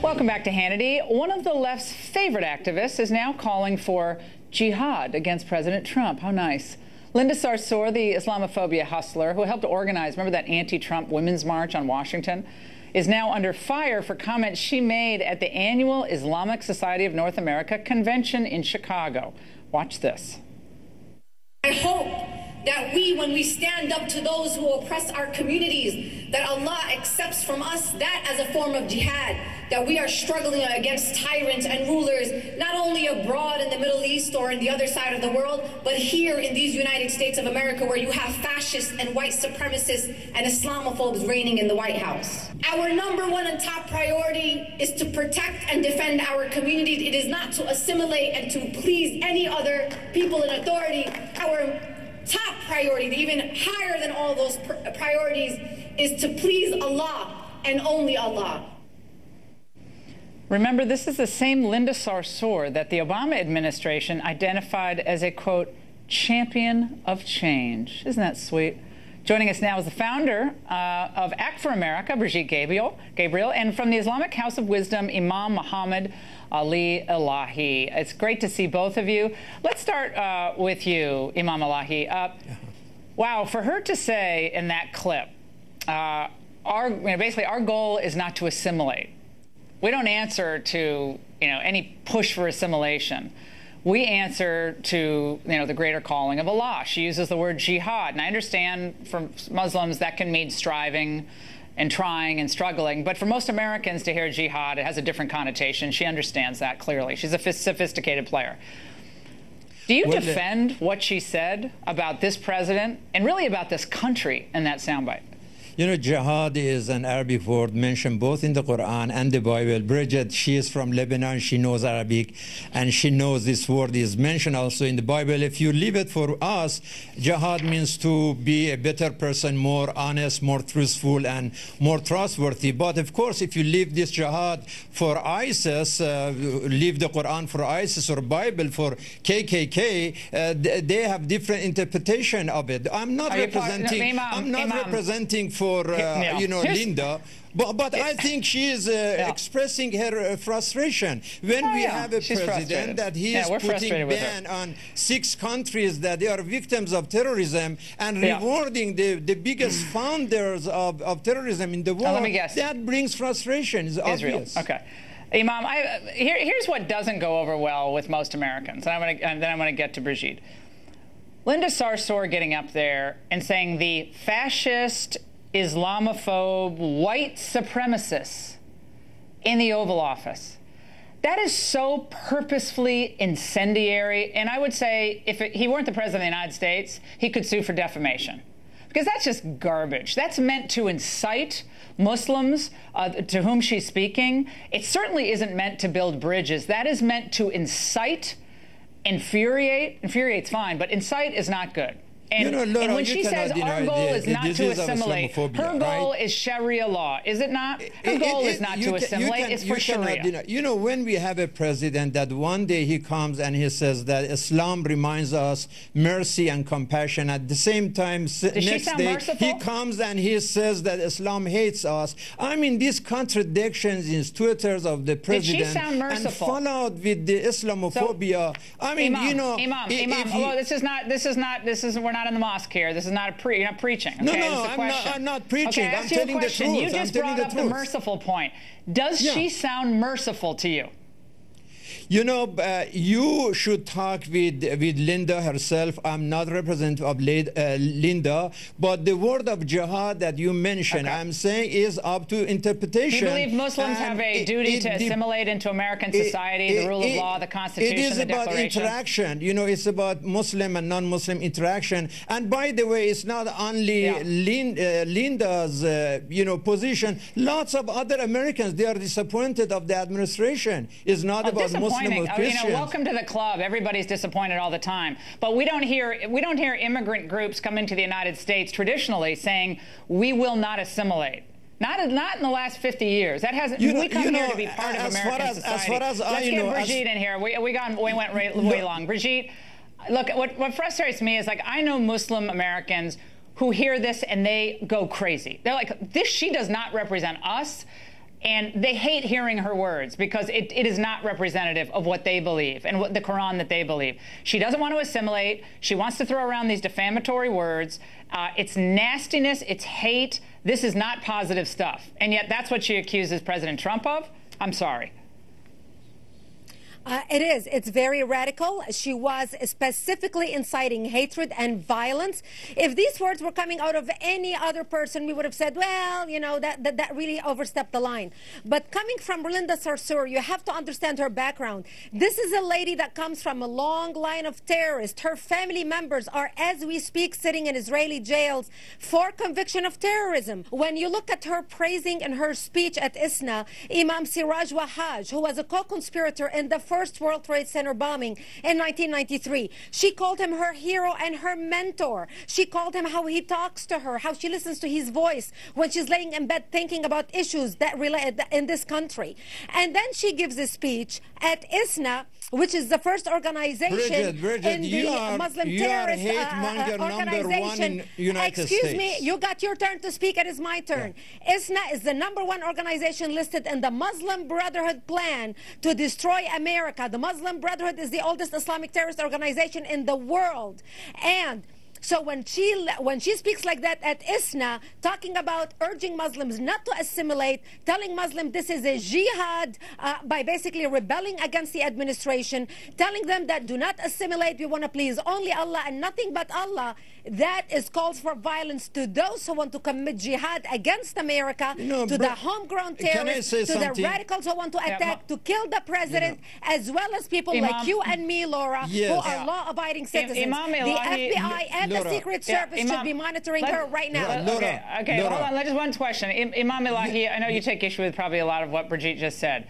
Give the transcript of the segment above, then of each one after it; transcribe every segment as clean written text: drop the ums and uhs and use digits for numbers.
Welcome back to Hannity. One of the left's favorite activists is now calling for jihad against President Trump. How nice. Linda Sarsour, the Islamophobia hustler who helped organize, remember that anti-Trump women's march on Washington, is now under fire for comments she made at the annual Islamic Society of North America convention in Chicago. Watch this. I hope that when we stand up to those who oppress our communities, that Allah accepts from us that as a form of jihad, that we are struggling against tyrants and rulers, not only abroad in the Middle East or in the other side of the world, but here in these United States of America, where you have fascists and white supremacists and Islamophobes reigning in the White House. Our number one and top priority is to protect and defend our communities. It is not to assimilate and to please any other people in authority. Our top priority, even higher than all those priorities, is to please Allah and only Allah. Remember, this is the same Linda Sarsour that the Obama administration identified as a, quote, champion of change. Isn't that sweet? Joining us now is the founder of Act for America, Brigitte Gabriel, and from the Islamic House of Wisdom, Imam Muhammad Ali Elahi. It's great to see both of you. Let's start with you, Imam Elahi. Wow, for her to say in that clip, basically our goal is not to assimilate. We don't answer to any push for assimilation. We answer to the greater calling of Allah. She uses the word jihad, and I understand for Muslims that can mean striving and trying and struggling, but for most Americans to hear jihad, it has a different connotation. She understands that clearly. She's a sophisticated player. Do you defend what she said about this president and really about this country in that soundbite? You know, jihad is an Arabic word mentioned both in the Quran and the Bible. Brigitte, she is from Lebanon. She knows Arabic, and she knows this word is mentioned also in the Bible. If you leave it for us, jihad means to be a better person, more honest, more truthful, and more trustworthy. But, of course, if you leave this jihad for ISIS, leave the Quran for ISIS or Bible for KKK, they have different interpretation of it. I'm not representing for Linda, but I think she is expressing her frustration when we have a president that he is putting ban on 6 countries that they are victims of terrorism and rewarding the biggest founders of terrorism in the world. Let me guess. That brings frustration. It's obvious. Okay. Imam, here's what doesn't go over well with most Americans, and then I'm going to get to Brigitte. Linda Sarsour getting up there and saying the fascist, Islamophobe, white supremacists in the Oval Office. That is so purposefully incendiary. And I would say if he weren't the president of the United States, he could sue for defamation. Because that's just garbage. That's meant to incite Muslims to whom she's speaking. It certainly isn't meant to build bridges. That is meant to incite, infuriate. Infuriate's fine, but incite is not good. And, Laura, and when she says our goal is not to assimilate, her goal is Sharia law, is it not? Her goal is not to assimilate, it's for Sharia. When we have a president that one day he comes and he says that Islam reminds us mercy and compassion, at the same time, next day he comes and he says that Islam hates us. I mean, these contradictions in Twitters of the president. Did she sound merciful? And followed with the Islamophobia. I mean, Imam, we're not in the mosque here. This is not you're not preaching. Okay? No, I'm not preaching. Okay, I'm telling the truth. You just brought up the merciful point. Does she sound merciful to you? You should talk with Linda herself. I'm not representative of Linda, but the word of jihad that you mentioned, I'm saying, is up to interpretation. Do you believe Muslims have a duty to assimilate into American society, the rule of law, the Constitution, the Declaration? It is about interaction. It's about Muslim and non-Muslim interaction. And by the way, it's not only Linda's, position. Lots of other Americans, they are disappointed of the administration. It's not about Muslim. Welcome to the club. Everybody's disappointed all the time. But we don't hear immigrant groups come into the United States traditionally saying we will not assimilate. Not in the last 50 years. That hasn't. We come here to be part of American society. Let's get Brigitte in here. We went way long. Brigitte, look, what frustrates me is, like, I know Muslim Americans who hear this and they go crazy. They're like, she does not represent us. And they hate hearing her words because it is not representative of what they believe and what the Quran that they believe. She doesn't want to assimilate. She wants to throw around these defamatory words. It's nastiness. It's hate. This is not positive stuff. And yet that's what she accuses President Trump of. I'm sorry. It is. It's very radical. She was specifically inciting hatred and violence. If these words were coming out of any other person, we would have said, well, you know, that really overstepped the line. But coming from Linda Sarsour, you have to understand her background. This is a lady that comes from a long line of terrorists. Her family members are, as we speak, sitting in Israeli jails for conviction of terrorism. When you look at her praising in her speech at ISNA, Imam Siraj Wahaj, who was a co-conspirator in the first World Trade Center bombing in 1993. She called him her hero and her mentor. She called him how he talks to her, how she listens to his voice when she's laying in bed thinking about issues that relate in this country. And then she gives a speech at ISNA, which is the first organization Bridget, in the Muslim terrorist organization. Excuse me, you got your turn to speak. It is my turn. Yeah. ISNA is the #1 organization listed in the Muslim Brotherhood plan to destroy America. The Muslim Brotherhood is the oldest Islamic terrorist organization in the world. And so when she speaks like that at ISNA, talking about urging Muslims not to assimilate, telling Muslims this is a jihad by basically rebelling against the administration, telling them that do not assimilate, we want to please only Allah and nothing but Allah, that is calls for violence to those who want to commit jihad against America, to the homegrown terrorists, to the radicals who want to attack, to kill the president, as well as people like you and me, Laura, who are law-abiding citizens. The FBI and the Secret Service should be monitoring her right now. Okay, hold on. Just one question. Imam Elahi, I know you take issue with probably a lot of what Brigitte just said.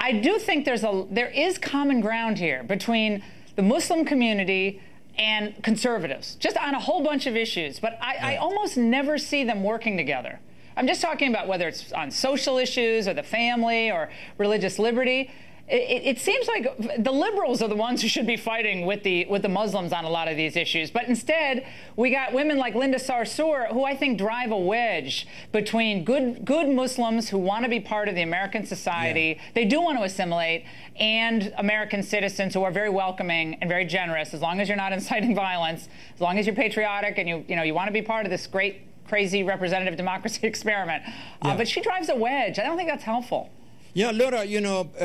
I do think there is common ground here between the Muslim community and conservatives, just on a whole bunch of issues. But I almost never see them working together. I'm just talking about whether it's on social issues or the family or religious liberty. It seems like the liberals are the ones who should be fighting with the Muslims on a lot of these issues. But instead, we got women like Linda Sarsour, who I think drive a wedge between good Muslims who want to be part of the American society, they do want to assimilate, and American citizens who are very welcoming and very generous, as long as you're not inciting violence, as long as you're patriotic and you want to be part of this great, crazy representative democracy experiment. But she drives a wedge. I don't think that's helpful. Yeah, Laura,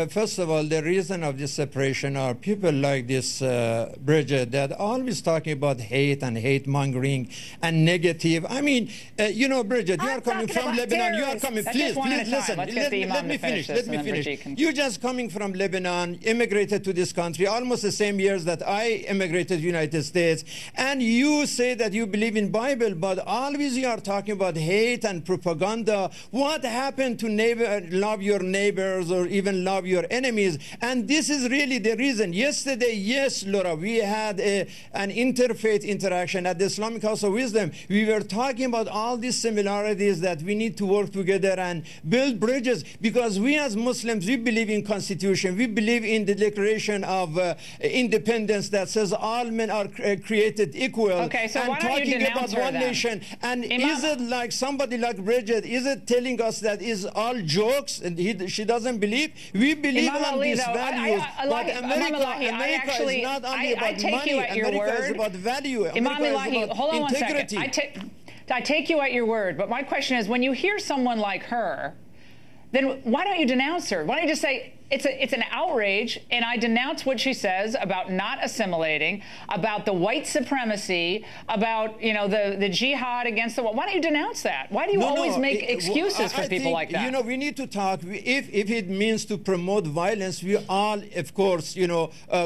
first of all, the reason of this separation are people like this, Bridget, that are always talking about hate and hate-mongering and negative. I mean, Bridget, you are coming from Lebanon. You are coming, please listen. Let me finish. You're just coming from Lebanon, immigrated to this country, almost the same years that I immigrated to the United States, and you say that you believe in Bible, but always you are talking about hate and propaganda. What happened to love your neighbor? Or even love your enemies? And this is really the reason. Yesterday, yes, Laura, we had an interfaith interaction at the Islamic House of Wisdom. We were talking about all these similarities that we need to work together and build bridges, because we as Muslims, we believe in Constitution. We believe in the Declaration of Independence that says all men are created equal. Okay, so why don't you denounce her one then? nation. And is it like somebody like Bridget, is it telling us that is all jokes and she doesn't believe? We believe in these values, but America is not only about money. America is about value. America is about integrity. I take you at your word, but my question is, when you hear someone like her, then why don't you denounce her? Why don't you just say, it's an outrage, and I denounce what she says about not assimilating, about the white supremacy, about the jihad against the. Why don't you denounce that? Why do you always make excuses for people like that? We need to talk. If it means to promote violence, we all, of course,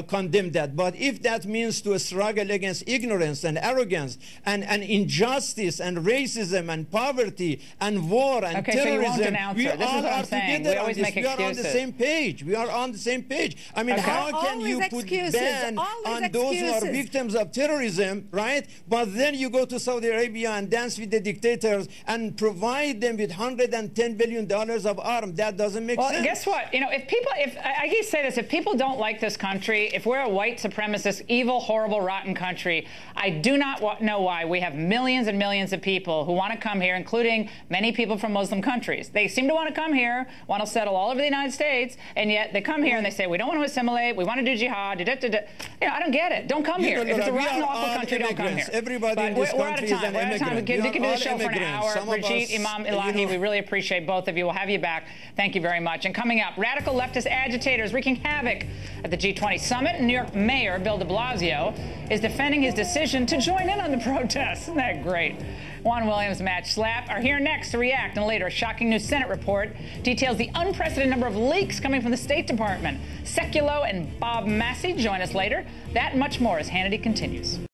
condemn that. But if that means to struggle against ignorance and arrogance and injustice and racism and poverty and war and terrorism, so you won't denounce her. This is what I'm saying. We always make excuses. We are on the same page. page. We are on the same page. I mean, how can you put ban on those who are victims of terrorism, right? But then you go to Saudi Arabia and dance with the dictators and provide them with $110 billion of arms. That doesn't make sense. Well, guess what? You know, if I keep saying this, if people don't like this country, if we're a white supremacist, evil, horrible, rotten country, I do not know why we have millions and millions of people who want to come here, including many people from Muslim countries. They seem to want to come here, want to settle all over the United States, and yet they come here and they say, we don't want to assimilate, we want to do jihad, You know, I don't get it. Don't come here. If it's a rotten, awful country, don't come here. Everybody in this country is an immigrant. We're out of time. We can do the show for an hour. Brigitte, Imam Elahi, we really appreciate both of you. We'll have you back. Thank you very much. And coming up, radical leftist agitators wreaking havoc at the G20 summit. New York Mayor Bill de Blasio is defending his decision to join in on the protests. Isn't that great? Juan Williams, Matt Schlapp are here next to react. And later, a shocking new Senate report details the unprecedented number of leaks coming from the State Department. Sekulow and Bob Massey join us later. That and much more as Hannity continues.